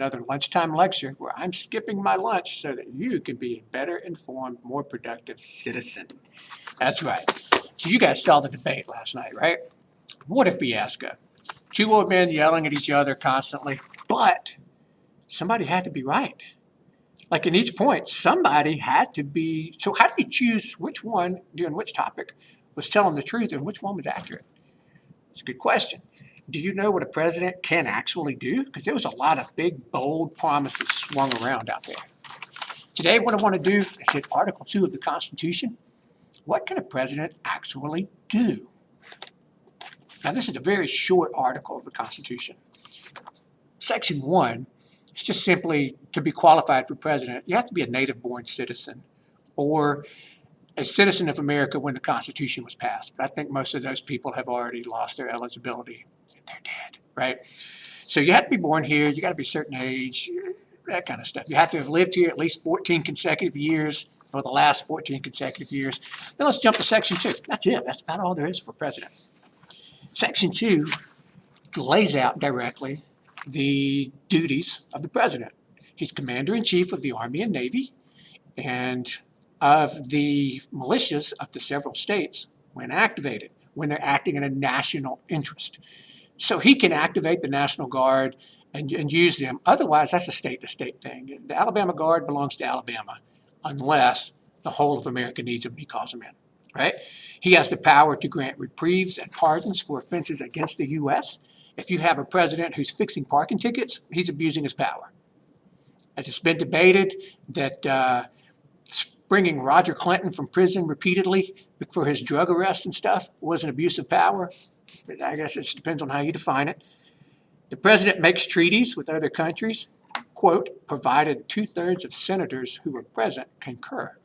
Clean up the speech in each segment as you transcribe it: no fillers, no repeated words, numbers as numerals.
another lunchtime lecture where I'm skipping my lunch so that you can be a better informed, more productive citizen. That's right. So you guys saw the debate last night, right? What a fiasco. Two old men yelling at each other constantly, but somebody had to be right. Like in each point, somebody had to be. So how do you choose which one during which topic was telling the truth and which one was accurate? It's a good question. Do you know what a president can actually do? Because there was a lot of big, bold promises swung around out there. Today, what I want to do is hit Article 2 of the Constitution. What can a president actually do? Now, this is a very short article of the Constitution. Section 1 is just simply to be qualified for president, you have to be a native-born citizen or a citizen of America when the Constitution was passed. But I think most of those people have already lost their eligibility. They're dead, right? So you have to be born here. You got to be a certain age, that kind of stuff. You have to have lived here at least 14 consecutive years for the last 14 consecutive years. Then let's jump to Section 2. That's it. That's about all there is for president. Section 2 lays out directly the duties of the president. He's commander-in-chief of the Army and Navy and of the militias of the several states when activated, when they're acting in a national interest. So he can activate the National Guard and use them. Otherwise, that's a state-to-state thing. The Alabama Guard belongs to Alabama unless the whole of America needs them and he calls them in, right? He has the power to grant reprieves and pardons for offenses against the U.S. If you have a president who's fixing parking tickets, he's abusing his power. And it's been debated that bringing Roger Clinton from prison repeatedly for his drug arrest and stuff was an abuse of power. I guess it depends on how you define it. The president makes treaties with other countries, quote, provided 2/3 of senators who were present concur.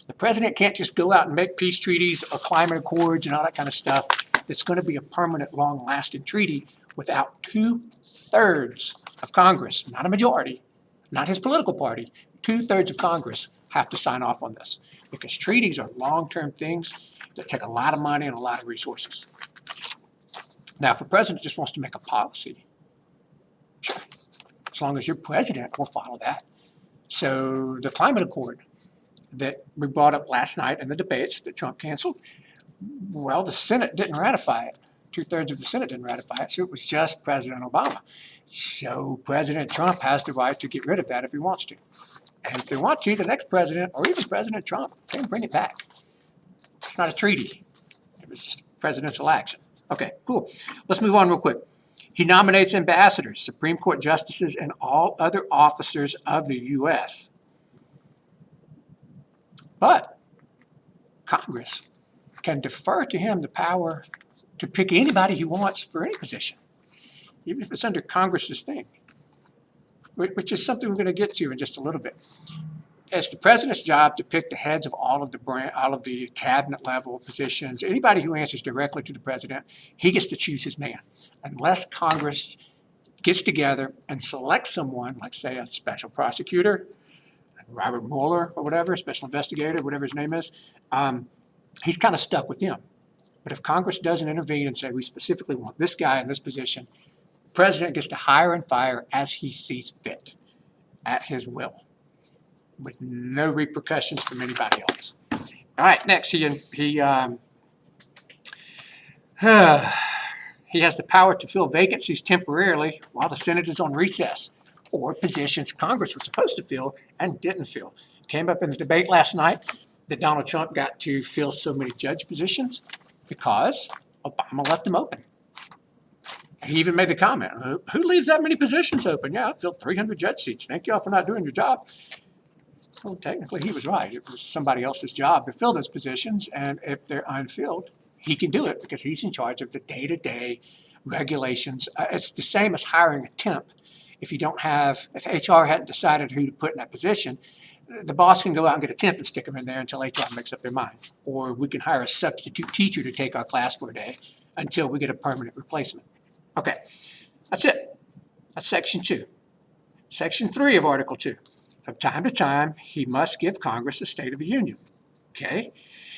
The president can't just go out and make peace treaties or climate accords and all that kind of stuff. It's going to be a permanent, long-lasting treaty without 2/3 of Congress, not a majority, not his political party. 2/3 of Congress have to sign off on this because treaties are long-term things that take a lot of money and a lot of resources. Now, if a president just wants to make a policy, sure, as long as your president will follow that. So the climate accord that we brought up last night in the debates that Trump canceled, well, the Senate didn't ratify it. 2/3 of the Senate didn't ratify it, so it was just President Obama. So President Trump has the right to get rid of that if he wants to. And if they want to, the next president, or even President Trump, can bring it back. It's not a treaty. It was just presidential action. Okay, cool. Let's move on real quick. He nominates ambassadors, Supreme Court justices, and all other officers of the U.S. But Congress can defer to him the power to pick anybody he wants for any position, even if it's under Congress's thing, which is something we're going to get to in just a little bit. It's the president's job to pick the heads of all of the cabinet level positions. Anybody who answers directly to the president, he gets to choose his man. Unless Congress gets together and selects someone, like say a special prosecutor, Robert Mueller or whatever, special investigator, whatever his name is, he's kind of stuck with them. But if Congress doesn't intervene and say we specifically want this guy in this position, the president gets to hire and fire as he sees fit, at his will, with no repercussions from anybody else. All right, next, he has the power to fill vacancies temporarily while the Senate is on recess, or positions Congress was supposed to fill and didn't fill. Came up in the debate last night that Donald Trump got to fill so many judge positions because Obama left them open. He even made the comment, who leaves that many positions open? Yeah, I filled 300 judge seats. Thank y'all for not doing your job. Well, technically, he was right. It was somebody else's job to fill those positions, and if they're unfilled, he can do it because he's in charge of the day-to-day regulations. It's the same as hiring a temp. If HR hadn't decided who to put in that position, the boss can go out and get a temp and stick them in there until HR makes up their mind. Or we can hire a substitute teacher to take our class for a day until we get a permanent replacement. Okay, that's it. That's Section 2. Section 3 of Article 2. From time to time, he must give Congress a State of the Union. Okay?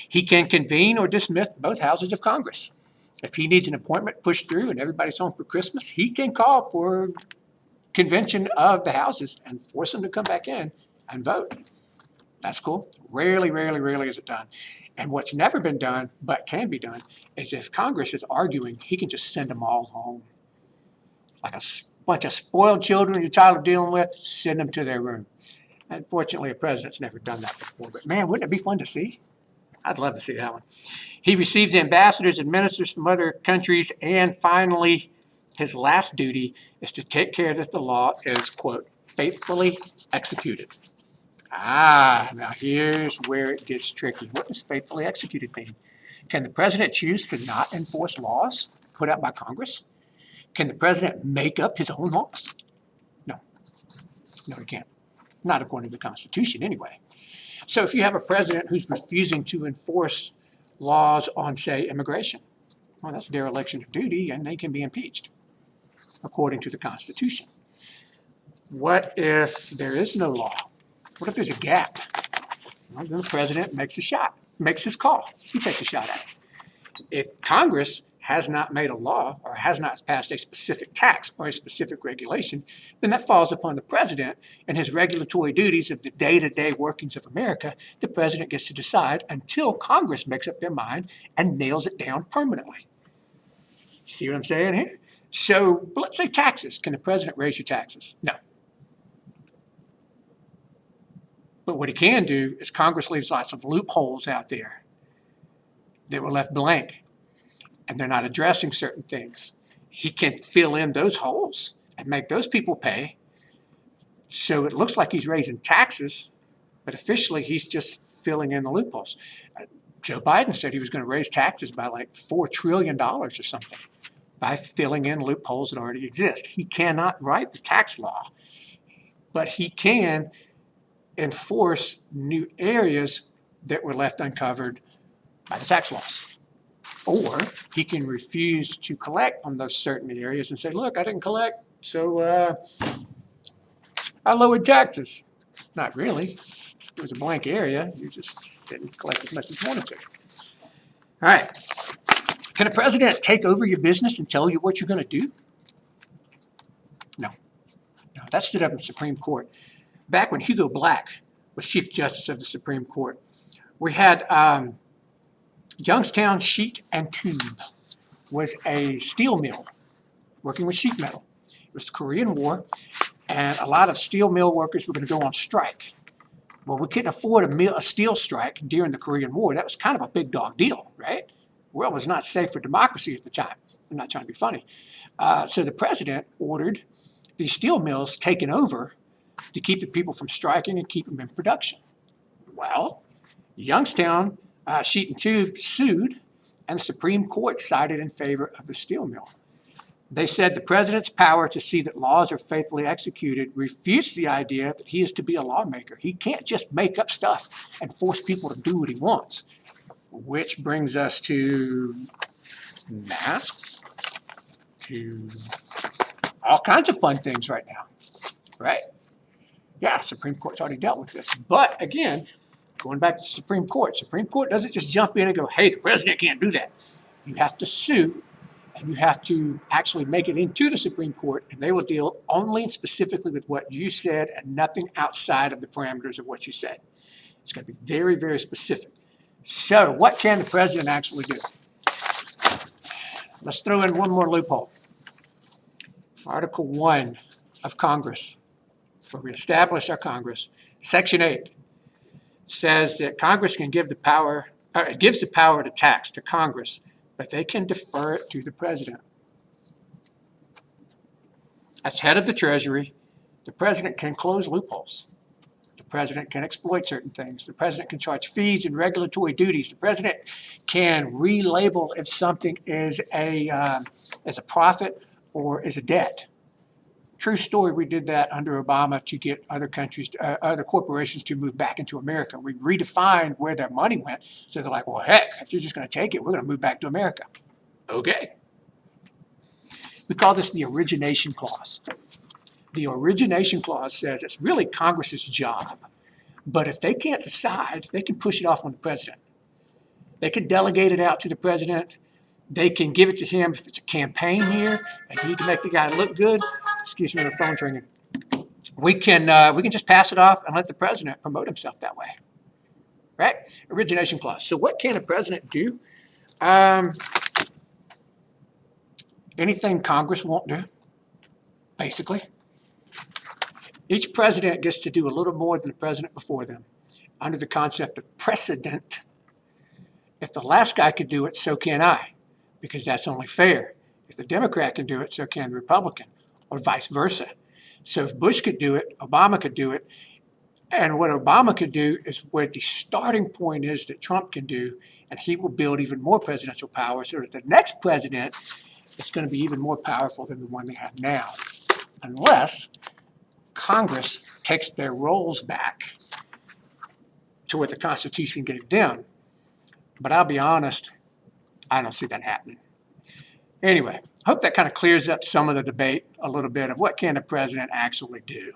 He can convene or dismiss both houses of Congress. If he needs an appointment pushed through and everybody's home for Christmas, he can call for convention of the houses and force them to come back in and vote. That's cool. Rarely is it done. And what's never been done, but can be done, is if Congress is arguing, he can just send them all home. Like a bunch of spoiled children your child is dealing with, send them to their room. Unfortunately, a president's never done that before. But man, wouldn't it be fun to see? I'd love to see that one. He receives ambassadors and ministers from other countries. And finally, his last duty is to take care that the law is, quote, faithfully executed. Now here's where it gets tricky. What does faithfully executed mean? Can the president choose to not enforce laws put out by Congress? Can the president make up his own laws? No, he can't. Not according to the Constitution anyway. So if you have a president who's refusing to enforce laws on, say, immigration, well, that's dereliction of duty and they can be impeached according to the Constitution. What if there is no law? What if there's a gap? Well, then the president makes his call. He takes a shot at it. If Congress has not made a law or has not passed a specific tax or a specific regulation, then that falls upon the president and his regulatory duties of the day-to-day workings of America. The president gets to decide until Congress makes up their mind and nails it down permanently. See what I'm saying here? So let's say taxes. Can the president raise your taxes? No. But what he can do is Congress leaves lots of loopholes out there that were left blank, and they're not addressing certain things. He can fill in those holes and make those people pay. So it looks like he's raising taxes, but officially he's just filling in the loopholes. Joe Biden said he was going to raise taxes by like $4 trillion or something by filling in loopholes that already exist. He cannot write the tax law, but he can enforce new areas that were left uncovered by the tax laws. Or he can refuse to collect on those certain areas and say, look, I didn't collect, so I lowered taxes. Not really. It was a blank area. You just didn't collect as much as you wanted to. All right. Can a president take over your business and tell you what you're going to do? No. That stood up in the Supreme Court. Back when Hugo Black was Chief Justice of the Supreme Court, we had Youngstown Sheet and Tube was a steel mill working with sheet metal. It was the Korean War, and a lot of steel mill workers were going to go on strike. Well, we couldn't afford a steel strike during the Korean War. That was kind of a big dog deal, right? The world was not safe for democracy at the time. I'm not trying to be funny. So the president ordered these steel mills taken over to keep the people from striking and keep them in production. Well, Youngstown Sheet and Tube sued, and the Supreme Court sided in favor of the steel mill. They said the president's power to see that laws are faithfully executed refutes the idea that he is to be a lawmaker. He can't just make up stuff and force people to do what he wants. Which brings us to masks, to all kinds of fun things right now, right? Yeah, Supreme Court's already dealt with this. But again, going back to the Supreme Court doesn't just jump in and go, hey, the president can't do that. You have to sue, and you have to actually make it into the Supreme Court, and they will deal only and specifically with what you said and nothing outside of the parameters of what you said. It's going to be very, very specific. So what can the president actually do? Let's throw in one more loophole. Article 1 of Congress, where we establish our Congress, Section 8 says that Congress can give the power, it gives the power to tax to Congress, but they can defer it to the president. As head of the Treasury, the president can close loopholes. The president can exploit certain things. The president can charge fees and regulatory duties. The president can relabel if something is a profit or is a debt. True story, we did that under Obama to get other countries, other corporations to move back into America. We redefined where their money went. So they're like, well, heck, if you're just going to take it, we're going to move back to America. Okay. We call this the origination clause. The origination clause says it's really Congress's job. But if they can't decide, they can push it off on the president. They can delegate it out to the president. They can give it to him if it's a campaign year and you need to make the guy look good. Excuse me, the phone's ringing. We can just pass it off and let the president promote himself that way, right? Origination clause. So what can a president do? Anything Congress won't do, basically. Each president gets to do a little more than the president before them, under the concept of precedent. If the last guy could do it, so can I, because that's only fair. If the Democrat can do it, so can the Republican, or vice versa. So if Bush could do it, Obama could do it, and what Obama could do is where the starting point is that Trump can do, and he will build even more presidential power so that the next president is going to be even more powerful than the one they have now, unless Congress takes their roles back to what the Constitution gave them. But I'll be honest, I don't see that happening. Anyway, I hope that kind of clears up some of the debate a little bit of what can the president actually do.